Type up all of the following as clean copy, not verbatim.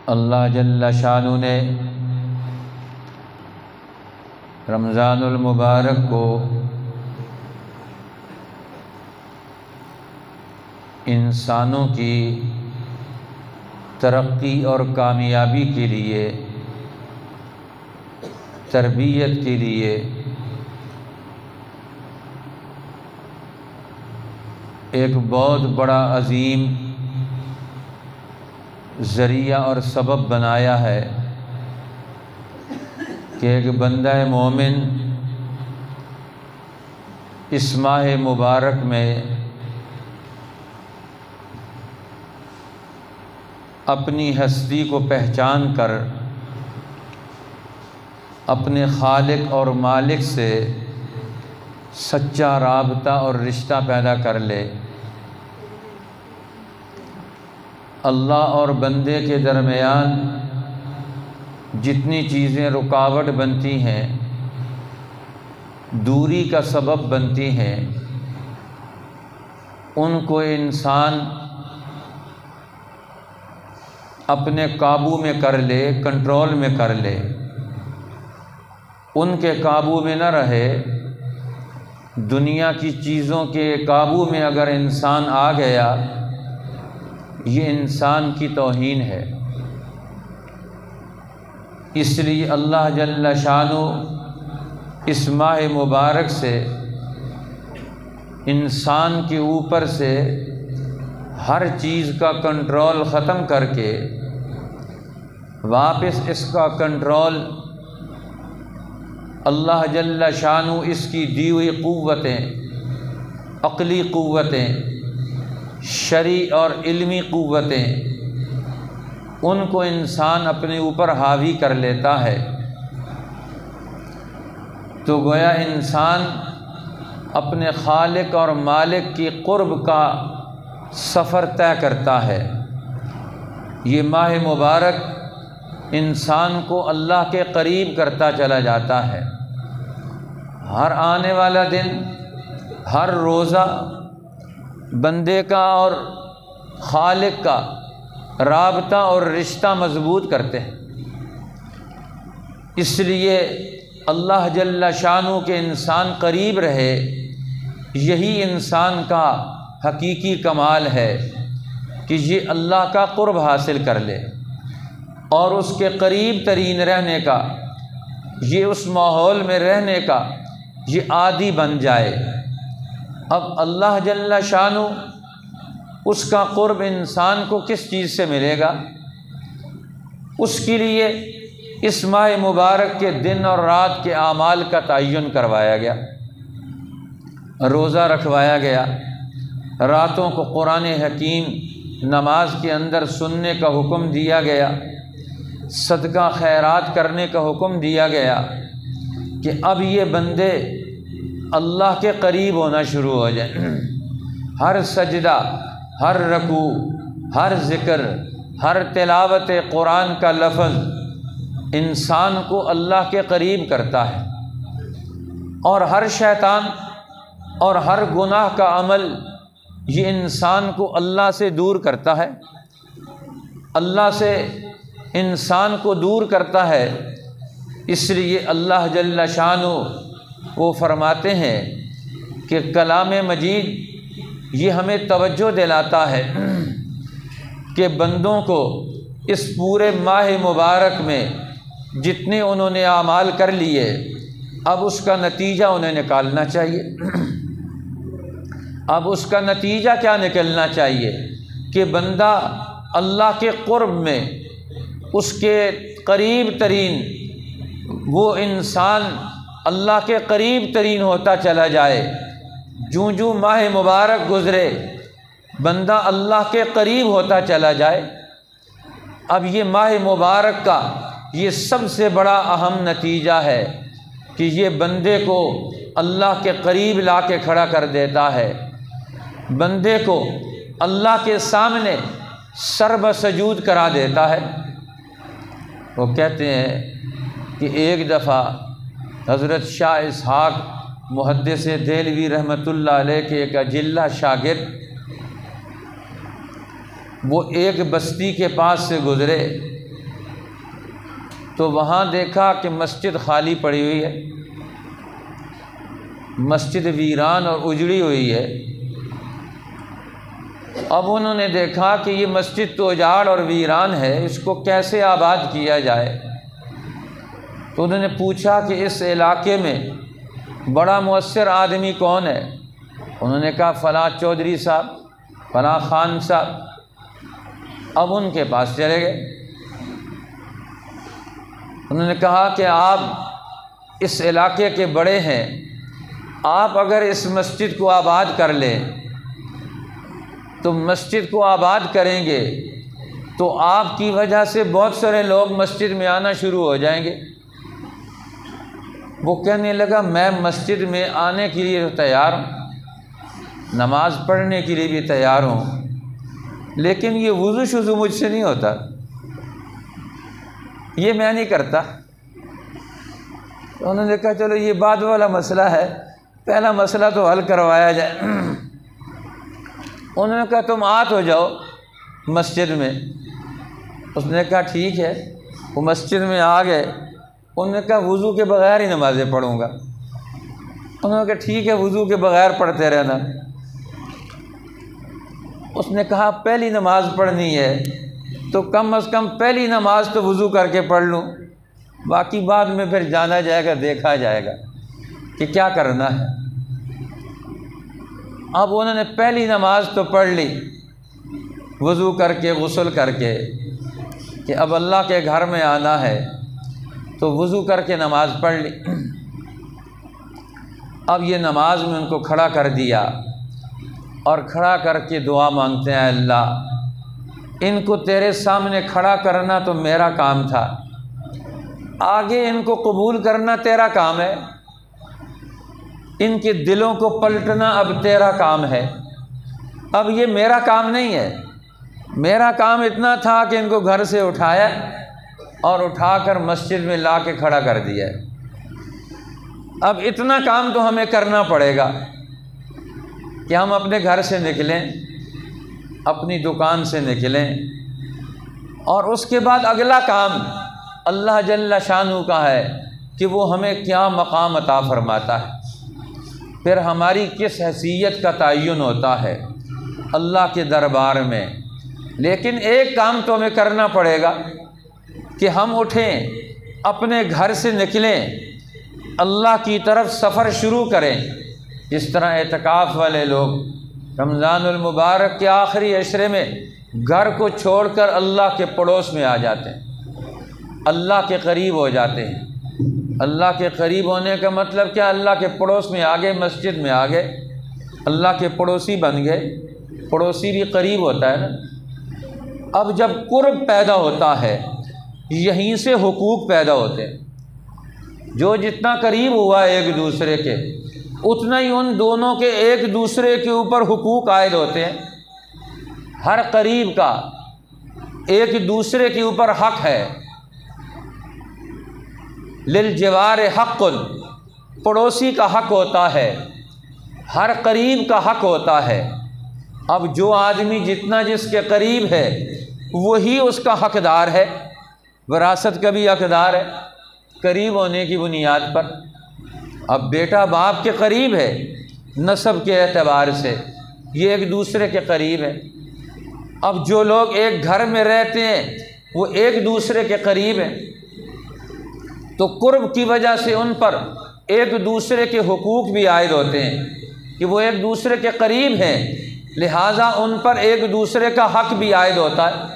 اللہ جل شانہ نے رمضان المبارک کو انسانوں کی ترقی اور کامیابی کے لیے، تربیت کے لیے ایک بہت بڑا عظیم ذریعہ اور سبب بنایا ہے کہ ایک بندہ مومن اس ماہ مبارک میں اپنی ہستی کو پہچان کر اپنے خالق اور مالک سے سچا رابطہ اور رشتہ پیدا کر لے۔ اللہ اور بندے کے درمیان جتنی چیزیں رکاوٹ بنتی ہیں، دوری کا سبب بنتی ہیں، ان کو انسان اپنے قابو میں کر لے، کنٹرول میں کر لے، ان کے قابو میں نہ رہے۔ دنیا کی چیزوں کے قابو میں اگر انسان آ گیا، یہ انسان کی توہین ہے۔ اس لیے اللہ جل شانہ اس ماہ مبارک سے انسان کے اوپر سے ہر چیز کا کنٹرول ختم کر کے واپس اس کا کنٹرول اللہ جل شانہ اس کی دی ہوئی قوتیں، عقلی قوتیں، شرعی اور علمی قوتیں، ان کو انسان اپنے اوپر حاوی کر لیتا ہے۔ تو گویا انسان اپنے خالق اور مالک کی قرب کا سفر طے کرتا ہے۔ یہ ماہ مبارک انسان کو اللہ کے قریب کرتا چلا جاتا ہے۔ ہر آنے والا دن، ہر روزہ بندے کا اور خالق کا رابطہ اور رشتہ مضبوط کرتے ہیں۔ اس لیے اللہ جل شانہ کے انسان قریب رہے، یہی انسان کا حقیقی کمال ہے کہ یہ اللہ کا قرب حاصل کر لے اور اس کے قریب ترین رہنے کا، یہ اس ماحول میں رہنے کا یہ عادی بن جائے۔ اب اللہ جل شانہ اس کا قرب انسان کو کس چیز سے ملے گا؟ اس کے لیے اس ماہ مبارک کے دن اور رات کے اعمال کا تعین کروایا گیا، روزہ رکھوایا گیا، راتوں کو قرآن حکیم نماز کے اندر سننے کا حکم دیا گیا، صدقہ خیرات کرنے کا حکم دیا گیا کہ اب یہ بندے اللہ کے قریب ہونا شروع ہو جائیں۔ ہر سجدہ، ہر رکوع، ہر ذکر، ہر تلاوت قرآن کا لفظ انسان کو اللہ کے قریب کرتا ہے، اور ہر شیطان اور ہر گناہ کا عمل یہ انسان کو اللہ سے دور کرتا ہے، اللہ سے انسان کو دور کرتا ہے۔ اس لیے اللہ جل شانہ وہ فرماتے ہیں کہ کلام مجید یہ ہمیں توجہ دلاتا ہے کہ بندوں کو اس پورے ماہ مبارک میں جتنے انہوں نے اعمال کر لیے، اب اس کا نتیجہ انہیں نکالنا چاہیے۔ اب اس کا نتیجہ کیا نکلنا چاہیے کہ بندہ اللہ کے قرب میں، اس کے قریب ترین، وہ انسان اللہ کے قریب ترین ہوتا چلا جائے۔ جوں جوں ماہ مبارک گزرے بندہ اللہ کے قریب ہوتا چلا جائے۔ اب یہ ماہ مبارک کا یہ سب سے بڑا اہم نتیجہ ہے کہ یہ بندے کو اللہ کے قریب لا کے کھڑا کر دیتا ہے، بندے کو اللہ کے سامنے سر بسجود کرا دیتا ہے۔ وہ کہتے ہیں کہ ایک دفعہ حضرت شاہ اسحاق محدث دہلوی رحمۃ اللہ علیہ کے ایک اجلہ شاگرد وہ ایک بستی کے پاس سے گزرے تو وہاں دیکھا کہ مسجد خالی پڑی ہوئی ہے، مسجد ویران اور اجڑی ہوئی ہے۔ اب انہوں نے دیکھا کہ یہ مسجد تو اجاڑ اور ویران ہے، اس کو کیسے آباد کیا جائے؟ تو انہوں نے پوچھا کہ اس علاقے میں بڑا مؤثر آدمی کون ہے؟ انہوں نے کہا فلاں چودھری صاحب، فلاں خان صاحب۔ اب ان کے پاس چلے گئے، انہوں نے کہا کہ آپ اس علاقے کے بڑے ہیں، آپ اگر اس مسجد کو آباد کر لیں تو مسجد کو آباد کریں گے تو آپ کی وجہ سے بہت سارے لوگ مسجد میں آنا شروع ہو جائیں گے۔ وہ کہنے لگا میں مسجد میں آنے کے لیے تیار ہوں، نماز پڑھنے کے لیے بھی تیار ہوں، لیکن یہ وضو شضو مجھ سے نہیں ہوتا، یہ میں نہیں کرتا۔ انہوں نے کہا چلو یہ بعد والا مسئلہ ہے، پہلا مسئلہ تو حل کروایا جائے۔ انہوں نے کہا تم آ جاؤ مسجد میں۔ اس نے کہا ٹھیک ہے، وہ مسجد میں آ گئے۔ انہوں نے کہا وضو کے بغیر ہی نمازیں پڑھوں گا۔ انہوں نے کہا ٹھیک ہے، وضو کے بغیر پڑھتے رہنا۔ اس نے کہا پہلی نماز پڑھنی ہے تو کم از کم پہلی نماز تو وضو کر کے پڑھ لوں، باقی بعد میں پھر جانا جائے گا، دیکھا جائے گا کہ کیا کرنا ہے۔ اب انہوں نے پہلی نماز تو پڑھ لی وضو کر کے، غسل کر کے، کہ اب اللہ کے گھر میں آنا ہے تو وضو کر کے نماز پڑھ لی۔ اب یہ نماز میں ان کو کھڑا کر دیا اور کھڑا کر کے دعا مانگتے ہیں، اللہ ان کو تیرے سامنے کھڑا کرنا تو میرا کام تھا، آگے ان کو قبول کرنا تیرا کام ہے، ان کے دلوں کو پلٹنا اب تیرا کام ہے، اب یہ میرا کام نہیں ہے۔ میرا کام اتنا تھا کہ ان کو گھر سے اٹھایا اور اٹھا کر مسجد میں لا کے کھڑا کر دیا، اب اتنا کام تو ہمیں کرنا پڑے گا کہ ہم اپنے گھر سے نکلیں، اپنی دکان سے نکلیں، اور اس کے بعد اگلا کام اللہ جل شانہ کا ہے کہ وہ ہمیں کیا مقام عطا فرماتا ہے، پھر ہماری کس حیثیت کا تعین ہوتا ہے اللہ کے دربار میں۔ لیکن ایک کام تو ہمیں کرنا پڑے گا کہ ہم اٹھیں، اپنے گھر سے نکلیں، اللہ کی طرف سفر شروع کریں۔ جس طرح اعتکاف والے لوگ رمضان المبارک کے آخری عشرے میں گھر کو چھوڑ کر اللہ کے پڑوس میں آ جاتے ہیں، اللہ کے قریب ہو جاتے ہیں۔ اللہ کے قریب ہونے کا مطلب کیا؟ اللہ کے پڑوس میں آ گئے، مسجد میں آ گئے، اللہ کے پڑوسی بن گئے۔ پڑوسی بھی قریب ہوتا ہے نا۔ اب جب قرب پیدا ہوتا ہے یہیں سے حقوق پیدا ہوتے ہیں، جو جتنا قریب ہوا ایک دوسرے کے اتنا ہی ان دونوں کے ایک دوسرے کے اوپر حقوق عائد ہوتے ہیں۔ ہر قریب کا ایک دوسرے کے اوپر حق ہے۔ للجوار حق، پڑوسی کا حق ہوتا ہے، ہر قریب کا حق ہوتا ہے۔ اب جو آدمی جتنا جس کے قریب ہے وہی اس کا حقدار ہے، وراثت کا بھی حقدار ہے قریب ہونے کی بنیاد پر۔ اب بیٹا باپ کے قریب ہے نسب کے اعتبار سے، یہ ایک دوسرے کے قریب ہے۔ اب جو لوگ ایک گھر میں رہتے ہیں وہ ایک دوسرے کے قریب ہیں، تو قرب کی وجہ سے ان پر ایک دوسرے کے حقوق بھی عائد ہوتے ہیں کہ وہ ایک دوسرے کے قریب ہیں، لہٰذا ان پر ایک دوسرے کا حق بھی عائد ہوتا ہے۔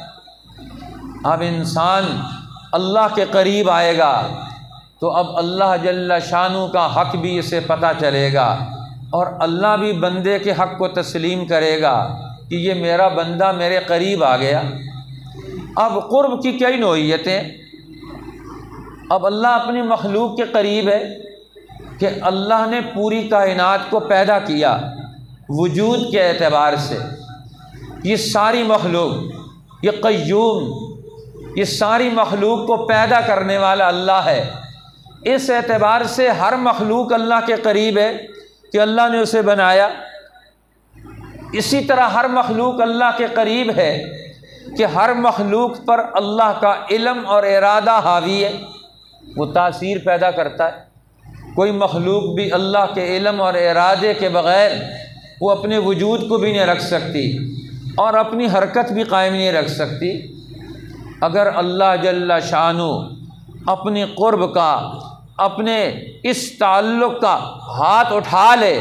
اب انسان اللہ کے قریب آئے گا تو اب اللہ جل شانہ کا حق بھی اسے پتہ چلے گا، اور اللہ بھی بندے کے حق کو تسلیم کرے گا کہ یہ میرا بندہ میرے قریب آ گیا۔ اب قرب کی کئی نوعیتیں۔ اب اللہ اپنی مخلوق کے قریب ہے کہ اللہ نے پوری کائنات کو پیدا کیا وجود کے اعتبار سے۔ یہ ساری مخلوق، یہ قیوم، یہ ساری مخلوق کو پیدا کرنے والا اللہ ہے۔ اس اعتبار سے ہر مخلوق اللہ کے قریب ہے کہ اللہ نے اسے بنایا۔ اسی طرح ہر مخلوق اللہ کے قریب ہے کہ ہر مخلوق پر اللہ کا علم اور ارادہ حاوی ہے، وہ تاثیر پیدا کرتا ہے۔ کوئی مخلوق بھی اللہ کے علم اور ارادے کے بغیر وہ اپنے وجود کو بھی نہیں رکھ سکتی اور اپنی حرکت بھی قائم نہیں رکھ سکتی۔ اگر اللہ جل شانہ اپنی قرب کا، اپنے اس تعلق کا ہاتھ اٹھا لے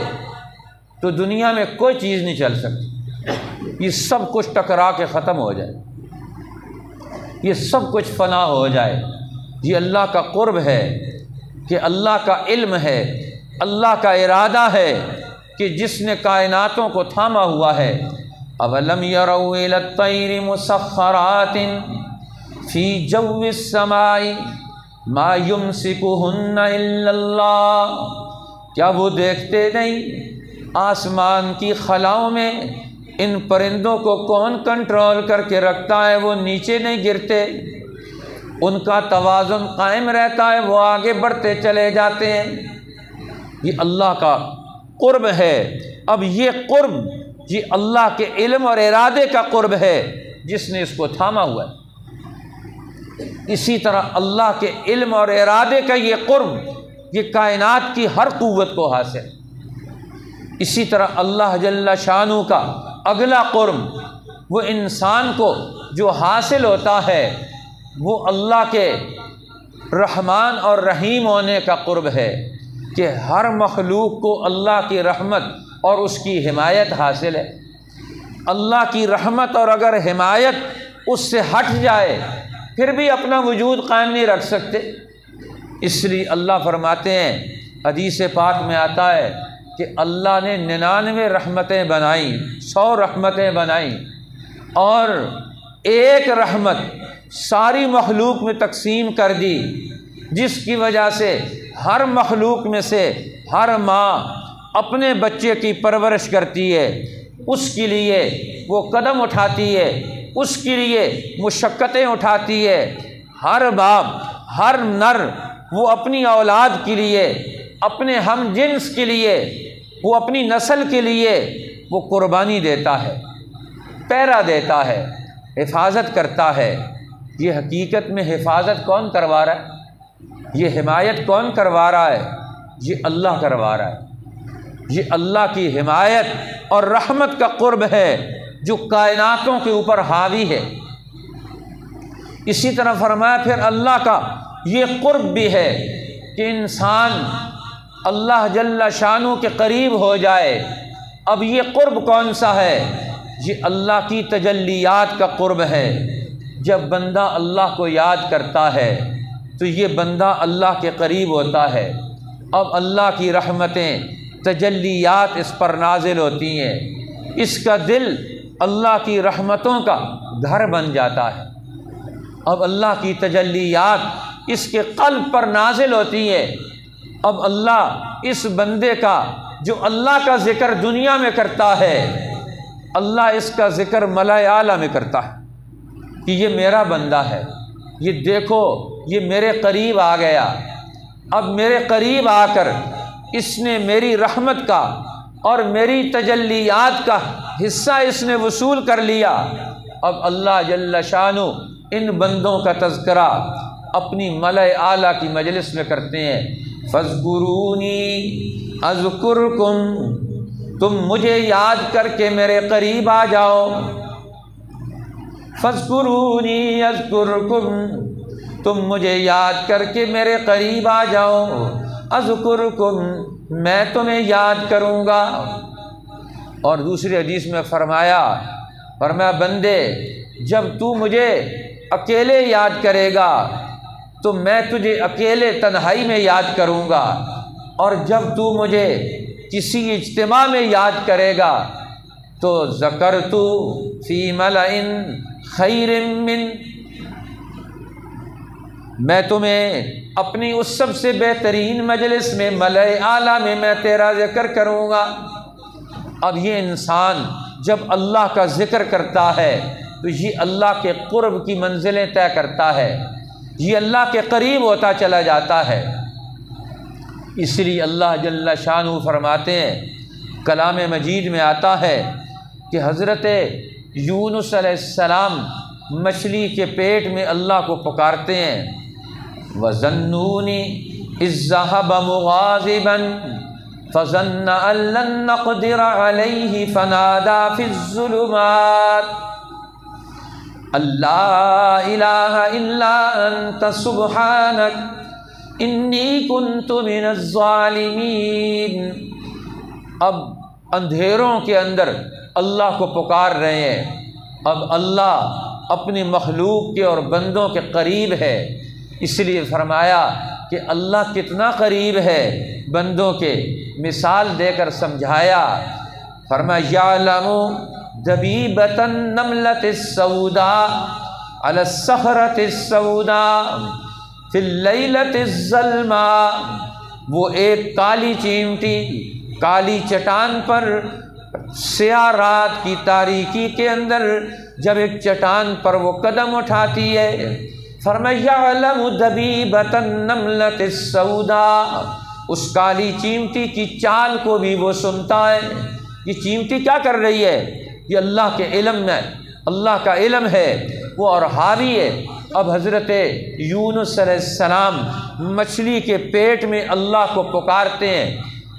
تو دنیا میں کوئی چیز نہیں چل سکتی، یہ سب کچھ ٹکرا کے ختم ہو جائے، یہ سب کچھ فنا ہو جائے۔ یہ اللہ کا قرب ہے کہ اللہ کا علم ہے، اللہ کا ارادہ ہے کہ جس نے کائناتوں کو تھاما ہوا ہے۔ اولم یروا الی الطیر مسخرات فی جو السماء ما یمسکہن الا اللہ، کیا وہ دیکھتے نہیں آسمان کی خلاؤں میں ان پرندوں کو کون کنٹرول کر کے رکھتا ہے، وہ نیچے نہیں گرتے، ان کا توازن قائم رہتا ہے، وہ آگے بڑھتے چلے جاتے ہیں۔ یہ اللہ کا قرب ہے۔ اب یہ قرب یہ اللہ کے علم اور ارادے کا قرب ہے جس نے اس کو تھاما ہوا ہے۔ اسی طرح اللہ کے علم اور ارادے کا یہ قرب یہ کائنات کی ہر قوت کو حاصل ہے۔ اسی طرح اللہ جل شانہ کا اگلا قرب وہ انسان کو جو حاصل ہوتا ہے وہ اللہ کے رحمان اور رحیم ہونے کا قرب ہے کہ ہر مخلوق کو اللہ کی رحمت اور اس کی حمایت حاصل ہے۔ اللہ کی رحمت اور اگر حمایت اس سے ہٹ جائے پھر بھی اپنا وجود قائم نہیں رکھ سکتے۔ اس لیے اللہ فرماتے ہیں، حدیث پاک میں آتا ہے کہ اللہ نے 99 رحمتیں بنائیں، 100 رحمتیں بنائیں اور ایک رحمت ساری مخلوق میں تقسیم کر دی، جس کی وجہ سے ہر مخلوق میں سے ہر ماں اپنے بچے کی پرورش کرتی ہے، اس کے لیے وہ قدم اٹھاتی ہے، اس کے لیے مشقتیں اٹھاتی ہے۔ ہر باپ، ہر نر وہ اپنی اولاد کے لیے، اپنے ہم جنس کے لیے، وہ اپنی نسل کے لیے وہ قربانی دیتا ہے، پہرا دیتا ہے، حفاظت کرتا ہے۔ یہ حقیقت میں حفاظت کون کروا رہا ہے؟ یہ حمایت کون کروا رہا ہے؟ یہ اللہ کروا رہا ہے۔ یہ اللہ کی حمایت اور رحمت کا قرب ہے جو کائناتوں کے اوپر حاوی ہے۔ اسی طرح فرمایا پھر اللہ کا یہ قرب بھی ہے کہ انسان اللہ جل شانہ کے قریب ہو جائے۔ اب یہ قرب کون سا ہے؟ یہ اللہ کی تجلیات کا قرب ہے۔ جب بندہ اللہ کو یاد کرتا ہے تو یہ بندہ اللہ کے قریب ہوتا ہے۔ اب اللہ کی رحمتیں، تجلیات اس پر نازل ہوتی ہیں، اس کا دل اللہ کی رحمتوں کا گھر بن جاتا ہے۔ اب اللہ کی تجلیات اس کے قلب پر نازل ہوتی ہے۔ اب اللہ اس بندے کا جو اللہ کا ذکر دنیا میں کرتا ہے، اللہ اس کا ذکر ملائے اعلیٰ میں کرتا ہے کہ یہ میرا بندہ ہے، یہ دیکھو یہ میرے قریب آ گیا۔ اب میرے قریب آ کر اس نے میری رحمت کا اور میری تجلیات کا حصہ اس نے وصول کر لیا۔ اب اللہ جل شانہ ان بندوں کا تذکرہ اپنی ملائے اعلیٰ کی مجلس میں کرتے ہیں۔ فَاذْكُرُونِي أَذْكُرْكُمْ، تم مجھے یاد کر کے میرے قریب آ جاؤ۔ فَاذْكُرُونِي أَذْكُرْكُمْ، تم مجھے یاد کر کے میرے قریب آ جاؤ۔ أَذْكُرْكُمْ، میں تمہیں یاد کروں گا۔ اور دوسری حدیث میں فرمایا بندے جب تو مجھے اکیلے یاد کرے گا تو میں تجھے اکیلے تنہائی میں یاد کروں گا، اور جب تو مجھے کسی اجتماع میں یاد کرے گا تو ذکرت فی ملئ خیر من، میں تمہیں اپنی اس سب سے بہترین مجلس میں ملئ اعلیٰ میں میں تیرا ذکر کروں گا۔ اب یہ انسان جب اللہ کا ذکر کرتا ہے تو یہ اللہ کے قرب کی منزلیں طے کرتا ہے، یہ اللہ کے قریب ہوتا چلا جاتا ہے۔ اس لیے اللہ جل شانہ فرماتے ہیں، کلام مجید میں آتا ہے کہ حضرت یونس علیہ السلام مچھلی کے پیٹ میں اللہ کو پکارتے ہیں۔ وَظَنُّونِي إِذ ذَّهَبَ مُغَاضِبًا فَظَنَّ أَن لَّن نَّقْدِرَ عَلَيْهِ فَنَادَىٰ فِي الظُّلُمَاتِ أَن لَّا إِلَٰهَ إِلَّا أَنتَ سُبْحَانَكَ إِنِّي كُنتُ مِنَ الظَّالِمِينَ۔ اب اندھیروں کے اندر اللہ کو پکار رہے ہیں۔ اب اللہ اپنی مخلوق کے اور بندوں کے قریب ہے، اس لیے فرمایا کہ اللہ کتنا قریب ہے بندوں کے، مثال دے کر سمجھایا۔ فرمایا یعلم دبیبۃ النملۃ السوداء علی الصخرۃ السوداء فی اللیلۃ الظلماء، وہ ایک کالی چیمٹی کالی چٹان پر سیاہ رات کی تاریکی کے اندر جب ایک چٹان پر وہ قدم اٹھاتی ہے، فرمایا یعلم دبیبۃ النملۃ السوداء، اس کالی چیمٹی کی چال کو بھی وہ سنتا ہے۔ یہ چیمٹی کیا کر رہی ہے؟ یہ اللہ کے علم میں، اللہ کا علم ہے وہ، اور حاوی ہے۔ اب حضرت یونس علیہ السلام مچھلی کے پیٹ میں اللہ کو پکارتے ہیں،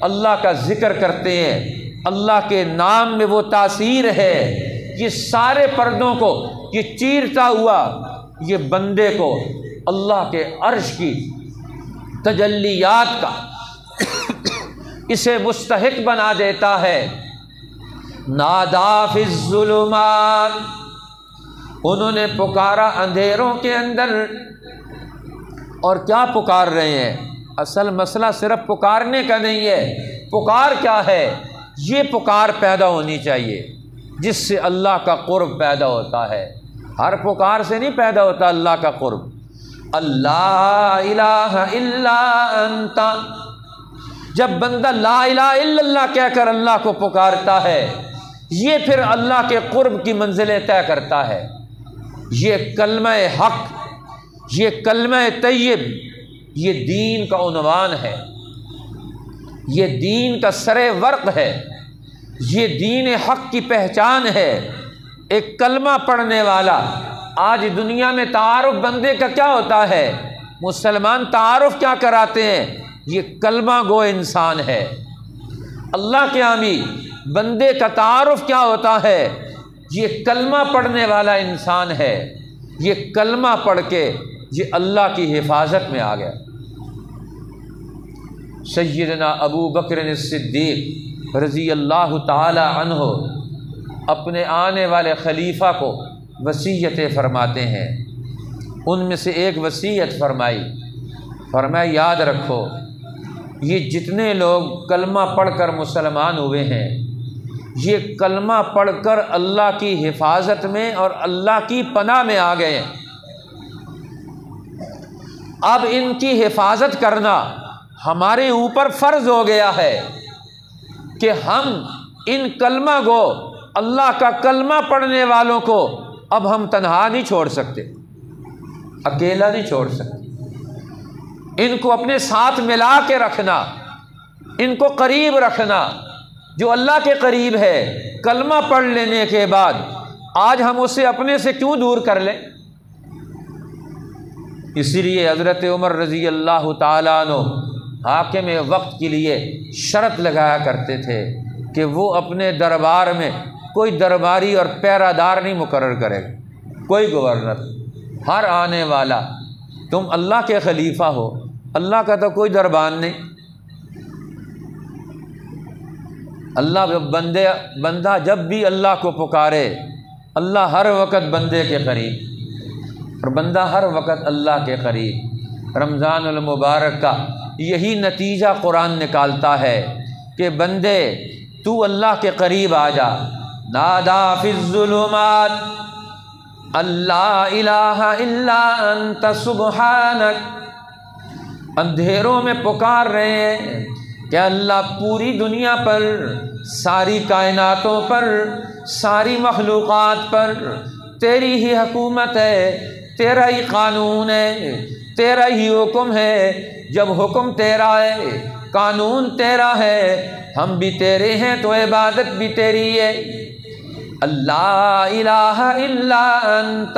اللہ کا ذکر کرتے ہیں، اللہ کے نام میں وہ تاثیر ہے۔ یہ سارے پردوں کو یہ چیرتا ہوا یہ بندے کو اللہ کے عرش کی تجلیات کا اسے مستحق بنا دیتا ہے۔ نادا فی الظلمات، انہوں نے پکارا اندھیروں کے اندر۔ اور کیا پکار رہے ہیں؟ اصل مسئلہ صرف پکارنے کا نہیں ہے، پکار کیا ہے؟ یہ پکار پیدا ہونی چاہیے جس سے اللہ کا قرب پیدا ہوتا ہے۔ ہر پکار سے نہیں پیدا ہوتا اللہ کا قرب۔ اللہ الہ الا انت، جب بندہ لا الہ الا اللہ کہہ کر اللہ کو پکارتا ہے، یہ پھر اللہ کے قرب کی منزلیں طے کرتا ہے۔ یہ کلمہ حق، یہ کلمہ طیب، یہ دین کا عنوان ہے، یہ دین کا سر ورق ہے، یہ دین حق کی پہچان ہے۔ ایک کلمہ پڑھنے والا، آج دنیا میں تعارف بندے کا کیا ہوتا ہے؟ مسلمان تعارف کیا کراتے ہیں؟ یہ کلمہ گو انسان ہے۔ اللہ کے حامی بندے کا تعارف کیا ہوتا ہے؟ یہ کلمہ پڑھنے والا انسان ہے۔ یہ کلمہ پڑھ کے یہ اللہ کی حفاظت میں آ گیا۔ سیدنا ابو بکر الصدیق رضی اللہ تعالی عنہ اپنے آنے والے خلیفہ کو وصیتیں فرماتے ہیں۔ ان میں سے ایک وصیت فرمایا یاد رکھو، یہ جتنے لوگ کلمہ پڑھ کر مسلمان ہوئے ہیں، یہ کلمہ پڑھ کر اللہ کی حفاظت میں اور اللہ کی پناہ میں آ گئے ہیں۔ اب ان کی حفاظت کرنا ہمارے اوپر فرض ہو گیا ہے کہ ہم ان کلمہ گو اللہ کا کلمہ پڑھنے والوں کو اب ہم تنہا نہیں چھوڑ سکتے، اکیلا نہیں چھوڑ سکتے۔ ان کو اپنے ساتھ ملا کے رکھنا، ان کو قریب رکھنا۔ جو اللہ کے قریب ہے کلمہ پڑھ لینے کے بعد، آج ہم اسے اپنے سے کیوں دور کر لیں؟ اسی لیے حضرت عمر رضی اللہ تعالیٰ عنہ حاکم وقت کے لیے شرط لگایا کرتے تھے کہ وہ اپنے دربار میں کوئی درباری اور پیرا دار نہیں مقرر کرے گا، کوئی گورنر، ہر آنے والا، تم اللہ کے خلیفہ ہو، اللہ کا تو کوئی دربان نہیں۔ اللہ بندہ جب بھی اللہ کو پکارے، اللہ ہر وقت بندے کے قریب، اور بندہ ہر وقت اللہ کے قریب۔ رمضان المبارک کا یہی نتیجہ قرآن نکالتا ہے کہ بندے تو اللہ کے قریب آ جا۔ نادا فی الظلمات اللہ الہ الا انت سبحانک، اندھیروں میں پکار رہے ہیں کہ اللہ پوری دنیا پر، ساری کائناتوں پر، ساری مخلوقات پر تیری ہی حکومت ہے، تیرا ہی قانون ہے، تیرا ہی حکم ہے۔ جب حکم تیرا ہے، قانون تیرا ہے، ہم بھی تیرے ہیں تو عبادت بھی تیری ہے۔ اللہ الہ الا انت،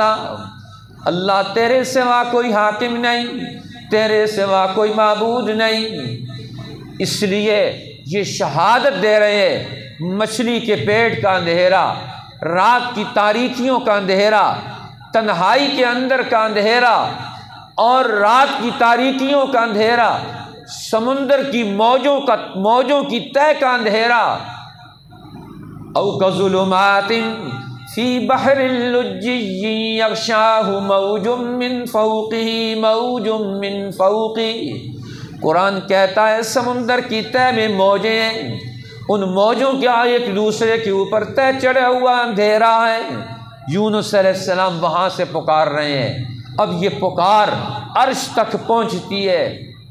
اللہ تیرے سوا کوئی حاکم نہیں، تیرے سوا کوئی معبود نہیں۔ اس لیے یہ شہادت دے رہے ہیں، مچھلی کے پیٹ کا اندھیرا، رات کی تاریکیوں کا اندھیرا، تنہائی کے اندر کا اندھیرا اور رات کی تاریکیوں کا اندھیرا، سمندر کی موجوں کی تہ کا اندھیرا، او کظلمات فی بحر اللجی یغشاہ موج من فوقہ موج من فوقہ۔ قرآن کہتا ہے سمندر کی تہ میں موجیں ہیں، ان موجوں کا ایک دوسرے کے اوپر تہ چڑھا ہوا اندھیرا ہے۔ یونس علیہ السلام وہاں سے پکار رہے ہیں، اب یہ پکار عرش تک پہنچتی ہے،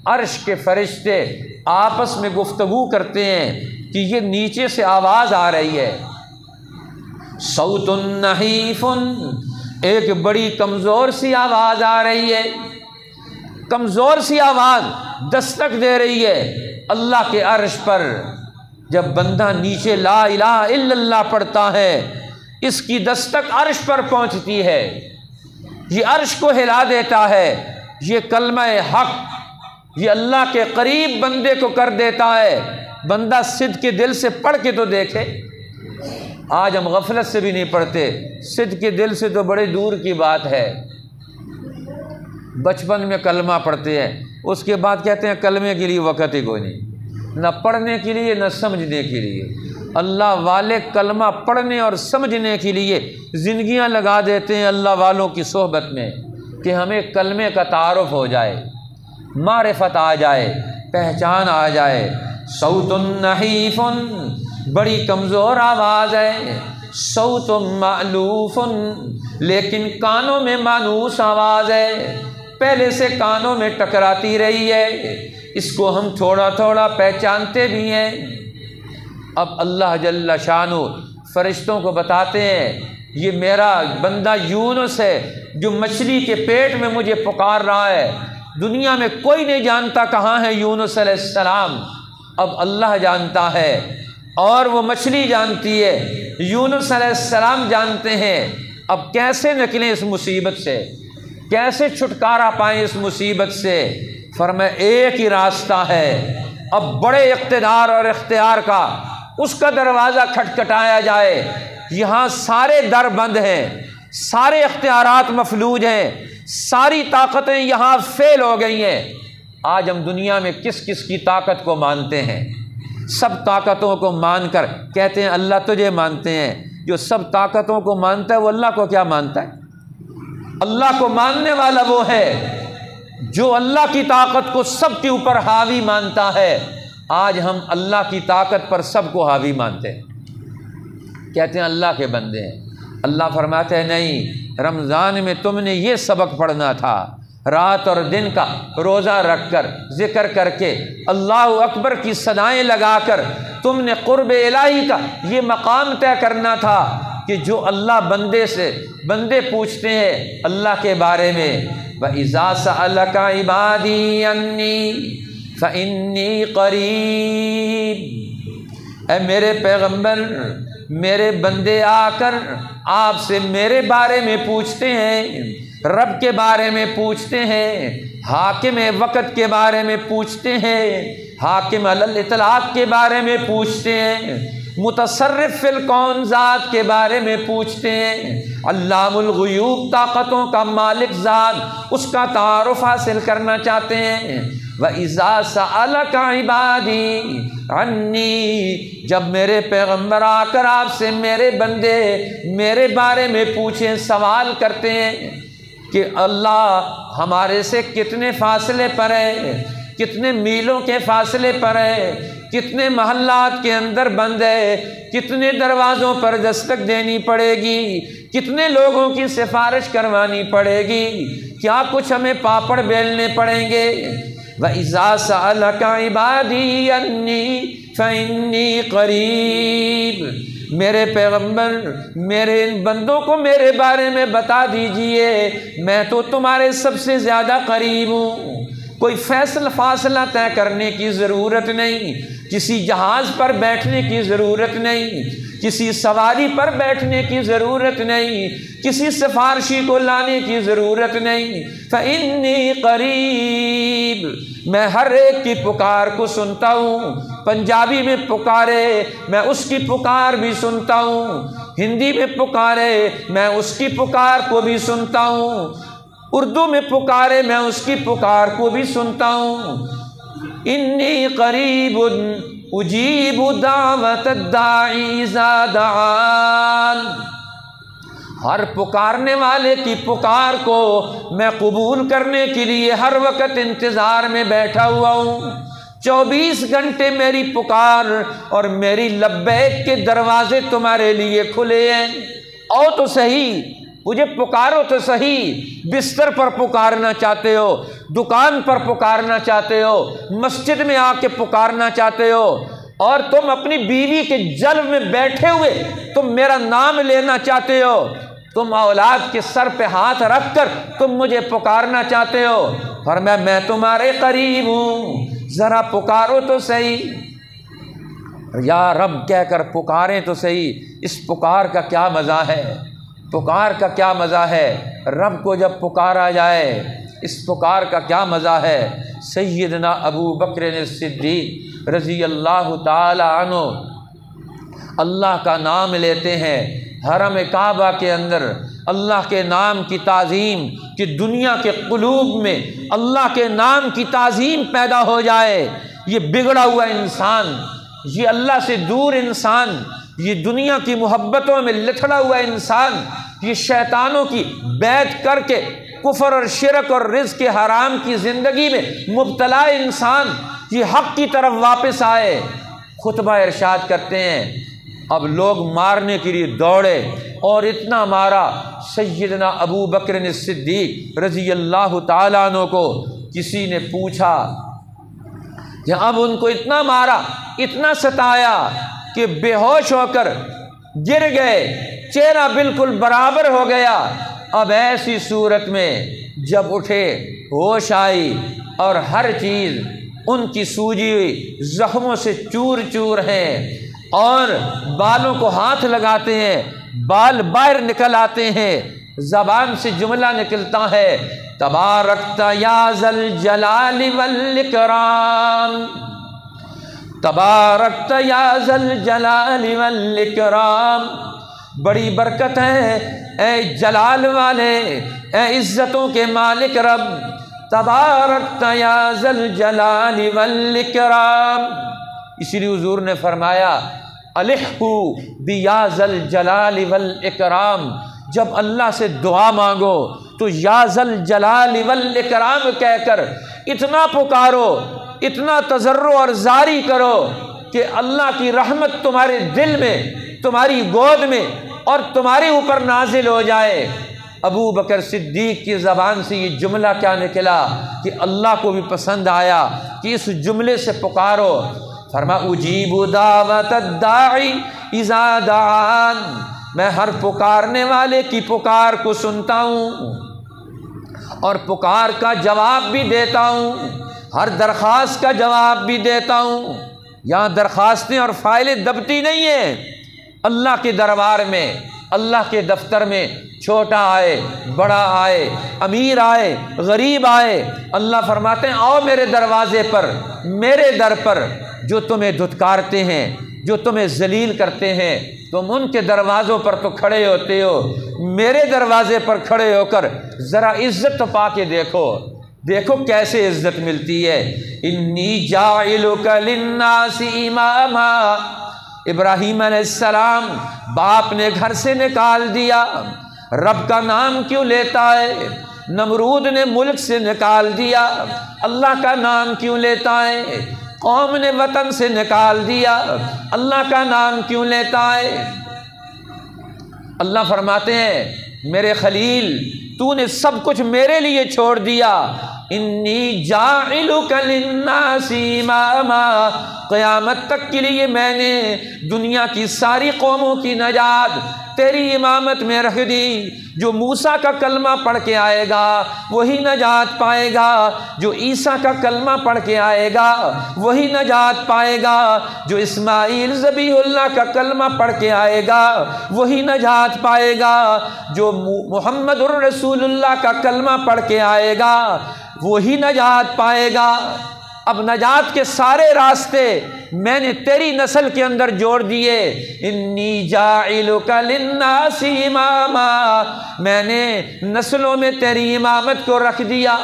عرش کے فرشتے آپس میں گفتگو کرتے ہیں کہ یہ نیچے سے آواز آ رہی ہے، صوت نحیف، ایک بڑی کمزور سی آواز آ رہی ہے، کمزور سی آواز دستک دے رہی ہے اللہ کے عرش پر۔ جب بندہ نیچے لا الہ الا اللہ پڑھتا ہے، اس کی دستک عرش پر پہنچتی ہے، یہ عرش کو ہلا دیتا ہے، یہ کلمہ حق یہ اللہ کے قریب بندے کو کر دیتا ہے۔ بندہ صدق کے دل سے پڑھ کے تو دیکھے، آج ہم غفلت سے بھی نہیں پڑھتے، صدق کے دل سے تو بڑے دور کی بات ہے۔ بچپن میں کلمہ پڑھتے ہیں، اس کے بعد کہتے ہیں کلمے کے لیے وقت ہی کوئی نہیں، نہ پڑھنے کے لیے نہ سمجھنے کے لیے۔ اللہ والے کلمہ پڑھنے اور سمجھنے کے لیے زندگیاں لگا دیتے ہیں اللہ والوں کی صحبت میں، کہ ہمیں کلمے کا تعارف ہو جائے، معرفت آ جائے، پہچان آ جائے۔ صوت نحیف، بڑی کمزور آواز ہے، صوت مألوف، لیکن کانوں میں مانوس آواز ہے، پہلے سے کانوں میں ٹکراتی رہی ہے، اس کو ہم تھوڑا تھوڑا پہچانتے بھی ہیں۔ اب اللہ جل شانہ فرشتوں کو بتاتے ہیں یہ میرا بندہ یونس ہے جو مچھلی کے پیٹ میں مجھے پکار رہا ہے، دنیا میں کوئی نہیں جانتا کہاں ہے یونس علیہ السلام، اب اللہ جانتا ہے اور وہ مچھلی جانتی ہے، یونس علیہ السلام جانتے ہیں۔ اب کیسے نکلیں اس مصیبت سے، کیسے چھٹکارا پائیں اس مصیبت سے؟ فرمایا ایک ہی راستہ ہے، اب بڑے اقتدار اور اختیار کا اس کا دروازہ کھٹکھٹایا جائے۔ یہاں سارے در بند ہیں، سارے اختیارات مفلوج ہیں، ساری طاقتیں یہاں فیل ہو گئی ہیں۔ آج ہم دنیا میں کس کس کی طاقت کو مانتے ہیں؟ سب طاقتوں کو مان کر کہتے ہیں اللہ تجھے مانتے ہیں۔ جو سب طاقتوں کو مانتا ہے وہ اللہ کو کیا مانتا ہے؟ اللہ کو ماننے والا وہ ہے جو اللہ کی طاقت کو سب کے اوپر حاوی مانتا ہے۔ آج ہم اللہ کی طاقت پر سب کو حاوی مانتے ہیں، کہتے ہیں اللہ کے بندے ہیں۔ اللہ فرماتے ہیں نہیں، رمضان میں تم نے یہ سبق پڑھنا تھا، رات اور دن کا روزہ رکھ کر ذکر کر کے اللہ اکبر کی صدائیں لگا کر تم نے قرب الہی کا یہ مقام طے کرنا تھا کہ جو اللہ بندے پوچھتے ہیں اللہ کے بارے میں، وَإِذَا سَأَلَكَ عِبَادِي عَنِّي فَإِنِّي قَرِيب۔ اے میرے پیغمبر، میرے بندے آ کر آپ سے میرے بارے میں پوچھتے ہیں، رب کے بارے میں پوچھتے ہیں، حاکم وقت کے بارے میں پوچھتے ہیں، حاکم علی الاطلاق کے بارے میں پوچھتے ہیں، متصرف فی الکون ذات کے بارے میں پوچھتے ہیں، علام الغیوب طاقتوں کا مالک ذات اس کا تعارف حاصل کرنا چاہتے ہیں۔ وَإِذَا سَأَلَكَ عِبَادِي عَنِّي، جب میرے پیغمبر آ کر آپ سے میرے بندے میرے بارے میں پوچھیں، سوال کرتے ہیں کہ اللہ ہمارے سے کتنے فاصلے پر ہے، کتنے میلوں کے فاصلے پر ہے، کتنے محلات کے اندر بند ہے، کتنے دروازوں پر دستک دینی پڑے گی، کتنے لوگوں کی سفارش کروانی پڑے گی، کیا کچھ ہمیں پاپڑ بیلنے پڑیں گے۔ وَإِذَا سَأَلَكَ عِبَادِي عَنِّي فَإِنِّي قَرِيب، میرے پیغمبر میرے ان بندوں کو میرے بارے میں بتا دیجئے، میں تو تمہارے سب سے زیادہ قریب ہوں۔ کوئی فاصلہ طے کرنے کی ضرورت نہیں، کسی جہاز پر بیٹھنے کی ضرورت نہیں، کسی سواری پر بیٹھنے کی ضرورت نہیں، کسی سفارشی کو لانے کی ضرورت نہیں۔ فإنی قریب، میں ہر ایک کی پکار کو سنتا ہوں۔ پنجابی میں پکارے میں اس کی پکار بھی سنتا ہوں، ہندی میں پکارے میں اس کی پکار کو بھی سنتا ہوں، اردو میں پکارے میں اس کی پکار کو بھی سنتا ہوں۔ انی قریب اجیب دعوت الداعی اذا دعان، ہر پکارنے والے کی پکار کو میں قبول کرنے کے لیے ہر وقت انتظار میں بیٹھا ہوا ہوں۔ 24 گھنٹے میری پکار اور میری لبیک کے دروازے تمہارے لیے کھلے ہیں۔ آؤ تو صحیح، مجھے پکارو تو صحیح۔ بستر پر پکارنا چاہتے ہو، دکان پر پکارنا چاہتے ہو، مسجد میں آ کے پکارنا چاہتے ہو، اور تم اپنی بیوی کے جلو میں بیٹھے ہوئے تم میرا نام لینا چاہتے ہو، تم اولاد کے سر پہ ہاتھ رکھ کر تم مجھے پکارنا چاہتے ہو، فرمایا میں تمہارے قریب ہوں، ذرا پکارو تو صحیح۔ یا رب کہہ کر پکاریں تو صحیح۔ اس پکار کا کیا مزہ ہے، پکار کا کیا مزہ ہے، رب کو جب پکارا جائے اس پکار کا کیا مزہ ہے۔ سیدنا ابو بکر صدیق رضی اللہ تعالی عنہ اللہ کا نام لیتے ہیں، حرم کعبہ کے اندر اللہ کے نام کی تعظیم، کہ دنیا کے قلوب میں اللہ کے نام کی تعظیم پیدا ہو جائے۔ یہ بگڑا ہوا انسان، یہ اللہ سے دور انسان، یہ دنیا کی محبتوں میں لتھڑا ہوا انسان، یہ شیطانوں کی بیعت کر کے کفر اور شرک اور رزق حرام کی زندگی میں مبتلا انسان، یہ حق کی طرف واپس آئے۔ خطبہ ارشاد کرتے ہیں، اب لوگ مارنے کے لیے دوڑے اور اتنا مارا، سیدنا ابو بکر صدیق رضی اللہ تعالیٰ عنہ کو کسی نے پوچھا کہ اب ان کو اتنا مارا، اتنا ستایا کہ بے ہوش ہو کر گر گئے، چہرہ بالکل برابر ہو گیا۔ اب ایسی صورت میں جب اٹھے، ہوش آئی اور ہر چیز ان کی سوجی ہوئی زخموں سے چور چور ہیں، اور بالوں کو ہاتھ لگاتے ہیں، بال باہر نکل آتے ہیں، زبان سے جملہ نکلتا ہے تبارکت یا ذل جلال والاکرام، تبارکت یا ذل جلال والاکرام، بڑی برکت ہے اے جلال والے، اے عزتوں کے مالک رب، تبارکت یا ذل جلال والاکرام۔ اسی لیے حضور نے فرمایا الحقوا بیا ذل جلال والاکرام، جب اللہ سے دعا مانگو تو یا ذل جلال والاکرام کہہ کر اتنا پکارو، اتنا تضرع اور زاری کرو کہ اللہ کی رحمت تمہارے دل میں، تمہاری گود میں اور تمہارے اوپر نازل ہو جائے۔ ابو بکر صدیق کی زبان سے یہ جملہ کیا نکلا کہ اللہ کو بھی پسند آیا کہ اس جملے سے پکارو۔ فرمایا اجیب دعوت الداعی اذا دعان، میں ہر پکارنے والے کی پکار کو سنتا ہوں اور پکار کا جواب بھی دیتا ہوں، ہر درخواست کا جواب بھی دیتا ہوں۔ یہاں درخواستیں اور فائلیں دبتی نہیں ہیں، اللہ کے دربار میں، اللہ کے دفتر میں چھوٹا آئے، بڑا آئے، امیر آئے، غریب آئے، اللہ فرماتے ہیں آؤ میرے دروازے پر، میرے در پر۔ جو تمہیں دھتکارتے ہیں، جو تمہیں ذلیل کرتے ہیں، تم ان کے دروازوں پر تو کھڑے ہوتے ہو، میرے دروازے پر کھڑے ہو کر ذرا عزت تو پا کے دیکھو، دیکھو کیسے عزت ملتی ہے۔ انی جاعلک للناس اماما، ابراہیم علیہ السلام باپ نے گھر سے نکال دیا، رب کا نام کیوں لیتا ہے؟ نمرود نے ملک سے نکال دیا، اللہ کا نام کیوں لیتا ہے؟ قوم نے وطن سے نکال دیا، اللہ کا نام کیوں لیتا ہے؟ اللہ فرماتے ہیں میرے خلیل تو نے سب کچھ میرے لیے چھوڑ دیا، انی جاعلک للناس اماما، قیامت تک کے لیے میں نے دنیا کی ساری قوموں کی نجات تیری امامت میں رکھ دی۔ جو موسیٰ کا کلمہ پڑھ کے آئے گا وہی نجات پائے گا، جو عیسیٰ کا کلمہ پڑھ کے آئے گا وہی نجات پائے گا، جو اسماعیل ذبیح اللہ کا کلمہ پڑھ کے آئے گا وہی نجات پائے گا، جو محمد الرسول اللہ کا کلمہ پڑھ کے آئے گا وہی نجات پائے گا۔ اب نجات کے سارے راستے میں نے تیری نسل کے اندر جوڑ دیے۔ انی جاعلک للناس اماما، میں نے نسلوں میں تیری امامت کو رکھ دیا۔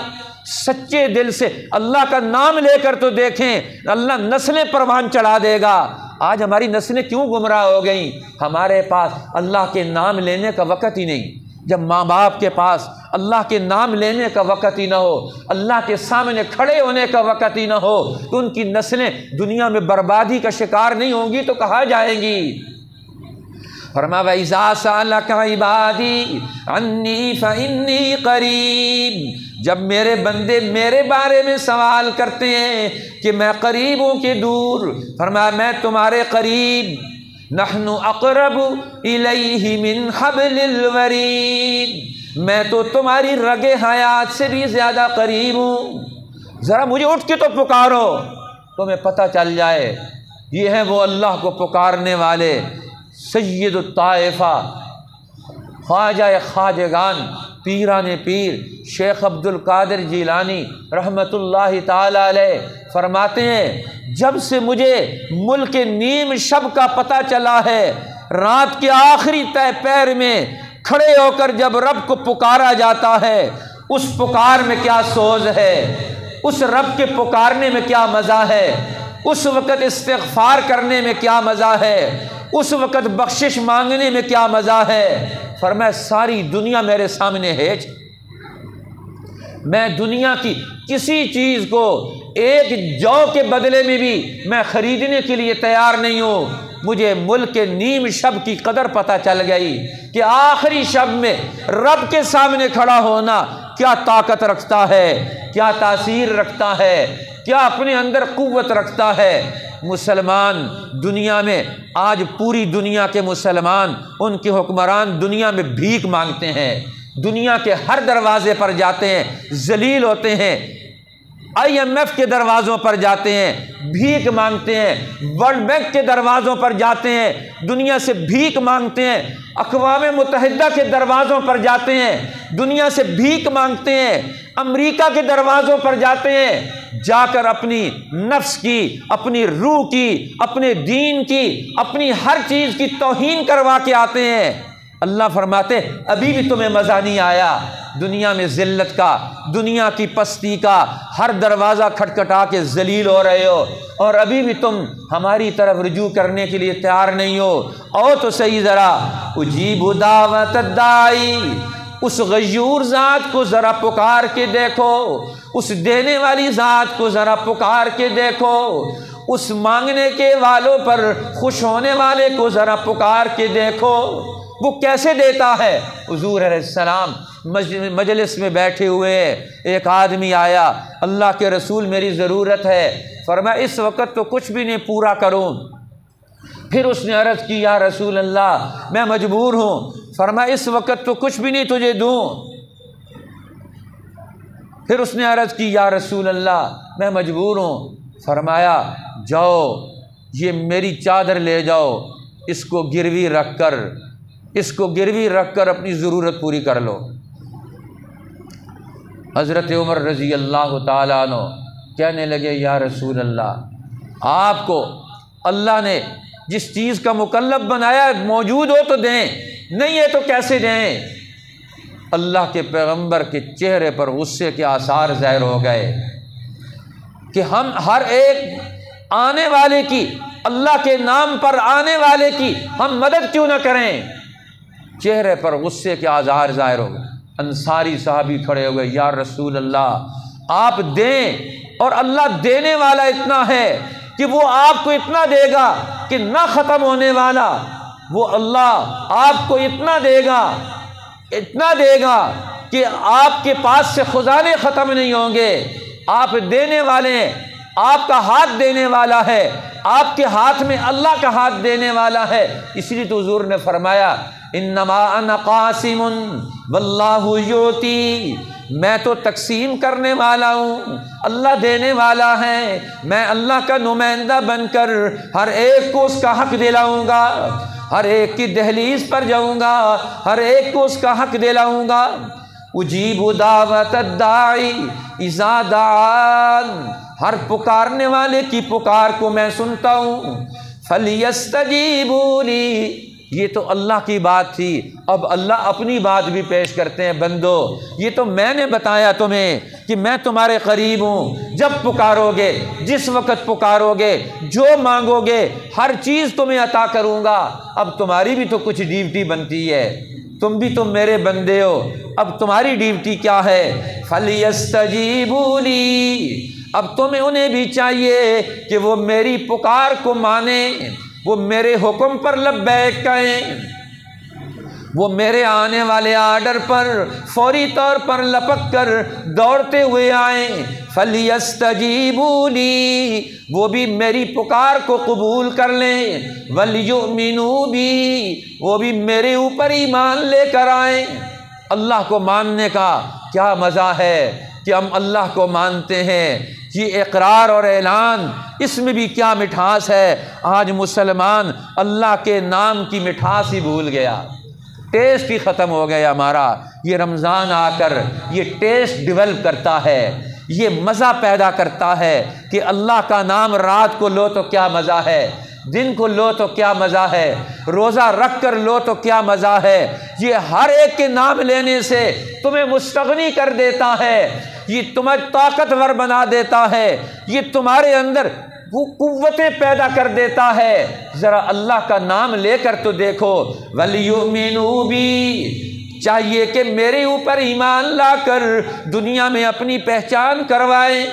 سچے دل سے اللہ کا نام لے کر تو دیکھیں، اللہ نسلیں پروان چڑھا دے گا۔ آج ہماری نسلیں کیوں گمراہ ہو گئیں؟ ہمارے پاس اللہ کے نام لینے کا وقت ہی نہیں۔ جب ماں باپ کے پاس اللہ کے نام لینے کا وقت ہی نہ ہو، اللہ کے سامنے کھڑے ہونے کا وقت ہی نہ ہو، تو ان کی نسلیں دنیا میں بربادی کا شکار نہیں ہوں گی تو کہاں جائیں گی؟ فرمایا وَإِذَا سَأَلَكَ عِبَادِي عَنِّي فَإِنِّي قَرِيب، جب میرے بندے میرے بارے میں سوال کرتے ہیں کہ میں قریب ہوں کہ دور، فرمایا میں تمہارے قریب، نحن اقرب الیہ من حبل الورید، میں تو تمہاری رگ حیات سے بھی زیادہ قریب ہوں۔ ذرا مجھے اٹھ کے تو پکارو، تمہیں پتہ چل جائے یہ ہیں وہ اللہ کو پکارنے والے سید الطائفہ، خواجہ خواجگان، پیران پیر شیخ عبد القادر جیلانی رحمۃ اللہ تعالی علیہ فرماتے ہیں جب سے مجھے ملک نیم شب کا پتہ چلا ہے، رات کے آخری تہ پیر میں کھڑے ہو کر جب رب کو پکارا جاتا ہے، اس پکار میں کیا سوز ہے، اس رب کے پکارنے میں کیا مزہ ہے، اس وقت استغفار کرنے میں کیا مزہ ہے، اس وقت بخشش مانگنے میں کیا مزہ ہے۔ فرمایا ساری دنیا میرے سامنے ہے، میں دنیا کی کسی چیز کو ایک جو کے بدلے میں بھی میں خریدنے کے لیے تیار نہیں ہوں۔ مجھے ملک نیم شب کی قدر پتہ چل گئی کہ آخری شب میں رب کے سامنے کھڑا ہونا کیا طاقت رکھتا ہے، کیا تاثیر رکھتا ہے، کیا اپنے اندر قوت رکھتا ہے۔ مسلمان دنیا میں آج پوری دنیا کے مسلمان، ان کے حکمران دنیا میں بھیک مانگتے ہیں، دنیا کے ہر دروازے پر جاتے ہیں، ذلیل ہوتے ہیں، IMF کے دروازوں پر جاتے ہیں، بھیک مانگتے ہیں، ورلڈ بینک کے دروازوں پر جاتے ہیں، دنیا سے بھیک مانگتے ہیں، اقوام متحدہ کے دروازوں پر جاتے ہیں، دنیا سے بھیک مانگتے ہیں، امریکہ کے دروازوں پر جاتے ہیں، جا کر اپنی نفس کی، اپنی روح کی، اپنے دین کی، اپنی ہر چیز کی توہین کروا کے آتے ہیں۔ اللہ فرماتے ابھی بھی تمہیں مزہ نہیں آیا، دنیا میں ذلت کا، دنیا کی پستی کا ہر دروازہ کھٹکھٹا کے ذلیل ہو رہے ہو، اور ابھی بھی تم ہماری طرف رجوع کرنے کے لیے تیار نہیں ہو۔ او تو صحیح ذرا اجیب دعوت الداعی، اس غیور ذات کو ذرا پکار کے دیکھو، اس دینے والی ذات کو ذرا پکار کے دیکھو، اس مانگنے کے والوں پر خوش ہونے والے کو ذرا پکار کے دیکھو، وہ کیسے دیتا ہے۔ حضور علیہ السلام مجلس میں بیٹھے ہوئے، ایک آدمی آیا، اللہ کے رسول میری ضرورت ہے، فرمایا اس وقت تو کچھ بھی نہیں پورا کروں۔ پھر اس نے عرض کی یا رسول اللہ میں مجبور ہوں، فرمایا اس وقت تو کچھ بھی نہیں تجھے دوں۔ پھر اس نے عرض کی یا رسول اللہ میں مجبور ہوں، فرمایا جاؤ یہ میری چادر لے جاؤ، اس کو گروی رکھ کر اپنی ضرورت پوری کر لو۔ حضرت عمر رضی اللہ تعالیٰ عنہ کہنے لگے یا رسول اللہ آپ کو اللہ نے جس چیز کا مکلف بنایا موجود ہو تو دیں، نہیں ہے تو کیسے دیں؟ اللہ کے پیغمبر کے چہرے پر غصے کے آثار ظاہر ہو گئے کہ ہم ہر ایک آنے والے کی، اللہ کے نام پر آنے والے کی ہم مدد کیوں نہ کریں؟ چہرے پر غصے کے آثار ظاہر ہو گئے۔ انصاری صحابی کھڑے ہو گئے یا رسول اللہ آپ دیں، اور اللہ دینے والا اتنا ہے کہ وہ آپ کو اتنا دے گا کہ نہ ختم ہونے والا، وہ اللہ آپ کو اتنا دے گا کہ آپ کے پاس سے خزانے ختم نہیں ہوں گے۔ آپ دینے والے ہیں، آپ کا ہاتھ دینے والا ہے، آپ کے ہاتھ میں اللہ کا ہاتھ دینے والا ہے۔ اس لیے تو حضور نے فرمایا انما انا قاسم واللہ یعطی، میں تو تقسیم کرنے والا ہوں، اللہ دینے والا ہے، میں اللہ کا نمائندہ بن کر ہر ایک کو اس کا حق دلاؤں گا، ہر ایک کی دہلیز پر جاؤں گا، ہر ایک کو اس کا حق دلاؤں گا۔ اجیب دعوت الداعی اذا دعان، ہر پکارنے والے کی پکار کو میں سنتا ہوں۔ فلیستجیبوا لی، یہ تو اللہ کی بات تھی، اب اللہ اپنی بات بھی پیش کرتے ہیں، بندو یہ تو میں نے بتایا تمہیں کہ میں تمہارے قریب ہوں، جب پکارو گے، جس وقت پکارو گے، جو مانگو گے، ہر چیز تمہیں عطا کروں گا۔ اب تمہاری بھی تو کچھ ڈیوٹی بنتی ہے، تم بھی تو میرے بندے ہو، اب تمہاری ڈیوٹی کیا ہے؟ فَلْيَسْتَجِيبُوا لِي، اب تمہیں انہیں بھی چاہیے کہ وہ میری پکار کو مانیں، وہ میرے حکم پر لبیک کہیں، وہ میرے آنے والے آرڈر پر فوری طور پر لپک کر دوڑتے ہوئے آئیں۔ فَلْيَسْتَجِيبُوا لِي، وہ بھی میری پکار کو قبول کر لیں، وَلْيُؤْمِنُوا بِي، وہ بھی میرے اوپر ایمان لے کر آئیں۔ اللہ کو ماننے کا کیا مزہ ہے کہ ہم اللہ کو مانتے ہیں، یہ اقرار اور اعلان، اس میں بھی کیا مٹھاس ہے۔ آج مسلمان اللہ کے نام کی مٹھاس ہی بھول گیا، ٹیسٹ ہی ختم ہو گیا ہمارا۔ یہ رمضان آ کر یہ ٹیسٹ ڈیولپ کرتا ہے، یہ مزہ پیدا کرتا ہے کہ اللہ کا نام رات کو لو تو کیا مزہ ہے، دن کو لو تو کیا مزہ ہے، روزہ رکھ کر لو تو کیا مزہ ہے۔ یہ ہر ایک کے نام لینے سے تمہیں مستغنی کر دیتا ہے، یہ تمہیں طاقتور بنا دیتا ہے، یہ تمہارے اندر وہ قوتیں پیدا کر دیتا ہے۔ ذرا اللہ کا نام لے کر تو دیکھو۔ وَلْيُؤْمِنُوا بِي، چاہیے کہ میرے اوپر ایمان لا کر دنیا میں اپنی پہچان کروائیں۔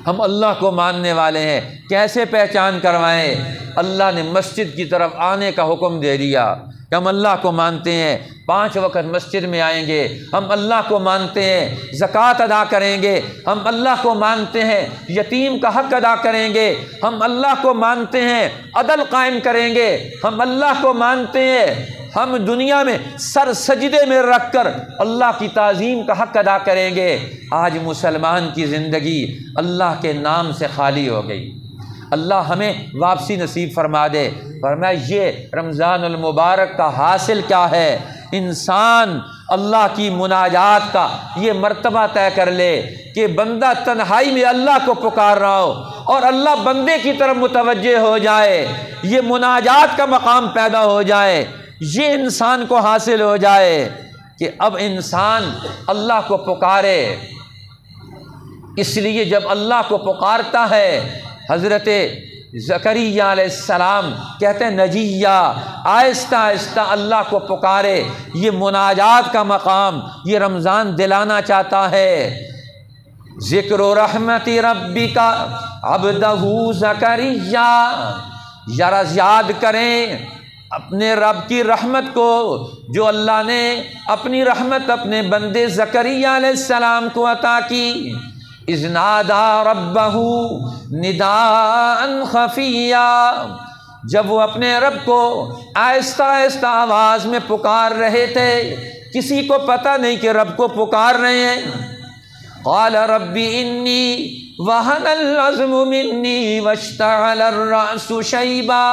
ہم اللہ کو ماننے والے ہیں، کیسے پہچان کروائیں؟ اللہ نے مسجد کی طرف آنے کا حکم دے دیا کہ ہم اللہ کو مانتے ہیں، 5 وقت مسجد میں آئیں گے، ہم اللہ کو مانتے ہیں، زکوٰۃ ادا کریں گے، ہم اللہ کو مانتے ہیں، یتیم کا حق ادا کریں گے، ہم اللہ کو مانتے ہیں، عدل قائم کریں گے، ہم اللہ کو مانتے ہیں، ہم دنیا میں سر سجدے میں رکھ کر اللہ کی تعظیم کا حق ادا کریں گے۔ آج مسلمان کی زندگی اللہ کے نام سے خالی ہو گئی۔ اللہ ہمیں واپسی نصیب فرما دے۔ فرمایا یہ رمضان المبارک کا حاصل کیا ہے؟ انسان اللہ کی مناجات کا یہ مرتبہ طے کر لے کہ بندہ تنہائی میں اللہ کو پکار رہا ہو اور اللہ بندے کی طرف متوجہ ہو جائے، یہ مناجات کا مقام پیدا ہو جائے، یہ انسان کو حاصل ہو جائے کہ اب انسان اللہ کو پکارے۔ اس لیے جب اللہ کو پکارتا ہے، حضرت زکریا علیہ السلام کہتے ہیں نجیہ، آہستہ آہستہ اللہ کو پکارے، یہ مناجات کا مقام یہ رمضان دلانا چاہتا ہے۔ ذکر رحمت ربک عبدہ زکریا، ذرا یاد کریں اپنے رب کی رحمت کو جو اللہ نے اپنی رحمت اپنے بندے زکریا علیہ السلام کو عطا کی۔ اذ نادى ربہ نداء خفیا، جب وہ اپنے رب کو آہستہ آہستہ آواز میں پکار رہے تھے، کسی کو پتہ نہیں کہ رب کو پکار رہے ہیں۔ قال رب انی وہن العظم منی واشتعل الرأس شیبا،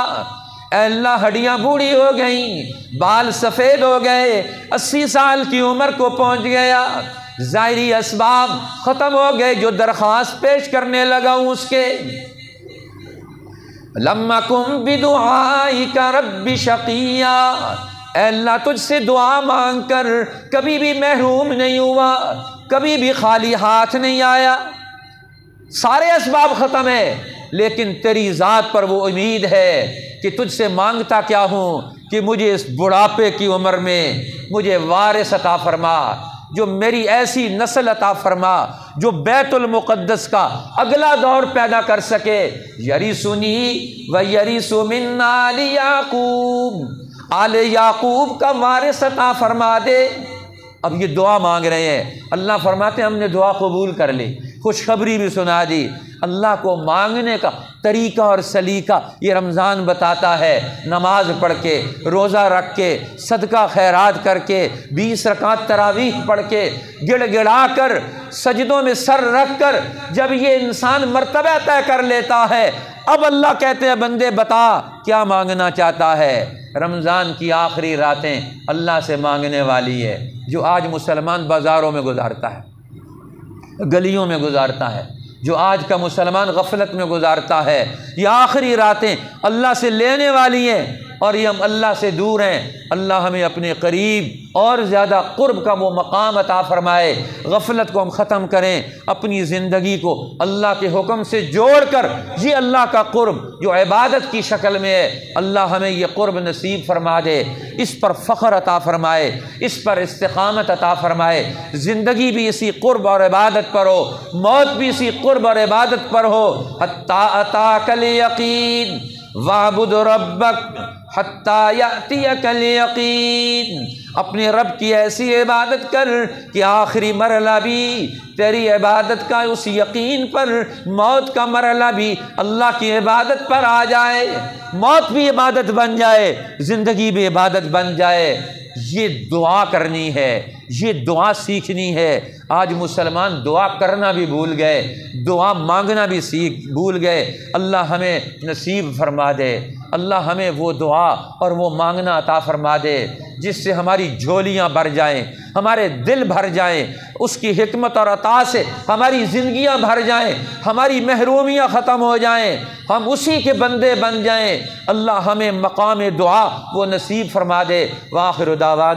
اے اللہ ہڈیاں بوڑھی ہو گئیں، بال سفید ہو گئے، 80 سال کی عمر کو پہنچ گیا، ظاہری اسباب ختم ہو گئے جو درخواست پیش کرنے لگا ہوں اس کے۔ لم اکن بدعائک رب شقیا، اے اللہ تجھ سے دعا مانگ کر کبھی بھی محروم نہیں ہوا، کبھی بھی خالی ہاتھ نہیں آیا، سارے اسباب ختم ہے، لیکن تیری ذات پر وہ امید ہے کہ تجھ سے مانگتا کیا ہوں کہ مجھے اس بڑھاپے کی عمر میں مجھے وارث عطا فرما، جو میری ایسی نسل عطا فرما جو بیت المقدس کا اگلا دور پیدا کر سکے۔ یرثنی و یرث من آل یعقوب، آل یعقوب کا وارث عطا فرما دے۔ اب یہ دعا مانگ رہے ہیں، اللہ فرماتے ہیں ہم نے دعا قبول کر لی، خوشخبری بھی سنا دی۔ اللہ کو مانگنے کا طریقہ اور سلیقہ یہ رمضان بتاتا ہے۔ نماز پڑھ کے، روزہ رکھ کے، صدقہ خیرات کر کے، 20 رکعت تراویح پڑھ کے، گڑ گڑا کر، سجدوں میں سر رکھ کر جب یہ انسان مرتبہ طے کر لیتا ہے، اب اللہ کہتے ہیں بندے بتا کیا مانگنا چاہتا ہے۔ رمضان کی آخری راتیں اللہ سے مانگنے والی ہے۔ جو آج مسلمان بازاروں میں گزارتا ہے، گلیوں میں گزارتا ہے، جو آج کا مسلمان غفلت میں گزارتا ہے، یہ آخری راتیں اللہ سے لینے والی ہیں، اور یہ ہم اللہ سے دور ہیں۔ اللہ ہمیں اپنے قریب اور زیادہ قرب کا وہ مقام عطا فرمائے۔ غفلت کو ہم ختم کریں، اپنی زندگی کو اللہ کے حکم سے جوڑ کر یہ اللہ کا قرب جو عبادت کی شکل میں ہے، اللہ ہمیں یہ قرب نصیب فرما دے، اس پر فخر عطا فرمائے، اس پر استقامت عطا فرمائے، زندگی بھی اسی قرب اور عبادت پر ہو، موت بھی اسی قرب اور عبادت پر ہو۔ حتی اتاک الیقین وَاعْبُدْ رَبَّكَ حَتَّى يَأْتِيَكَ الْيَقِينُ۔ اپنے رب کی ایسی عبادت کر کہ آخری مرحلہ بھی تیری عبادت کا اس یقین پر، موت کا مرحلہ بھی اللہ کی عبادت پر آ جائے، موت بھی عبادت بن جائے، زندگی بھی عبادت بن جائے۔ یہ دعا کرنی ہے، یہ دعا سیکھنی ہے۔ آج مسلمان دعا کرنا بھی بھول گئے، دعا مانگنا بھی بھول گئے۔ اللہ ہمیں نصیب فرما دے، اللہ ہمیں وہ دعا اور وہ مانگنا عطا فرما دے جس سے ہماری جھولیاں بھر جائیں، ہمارے دل بھر جائیں، اس کی حکمت اور عطا سے ہماری زندگیاں بھر جائیں، ہماری محرومیاں ختم ہو جائیں، ہم اسی کے بندے بن جائیں۔ اللہ ہمیں مقام دعا وہ نصیب فرما دے۔ وآخر دعوانا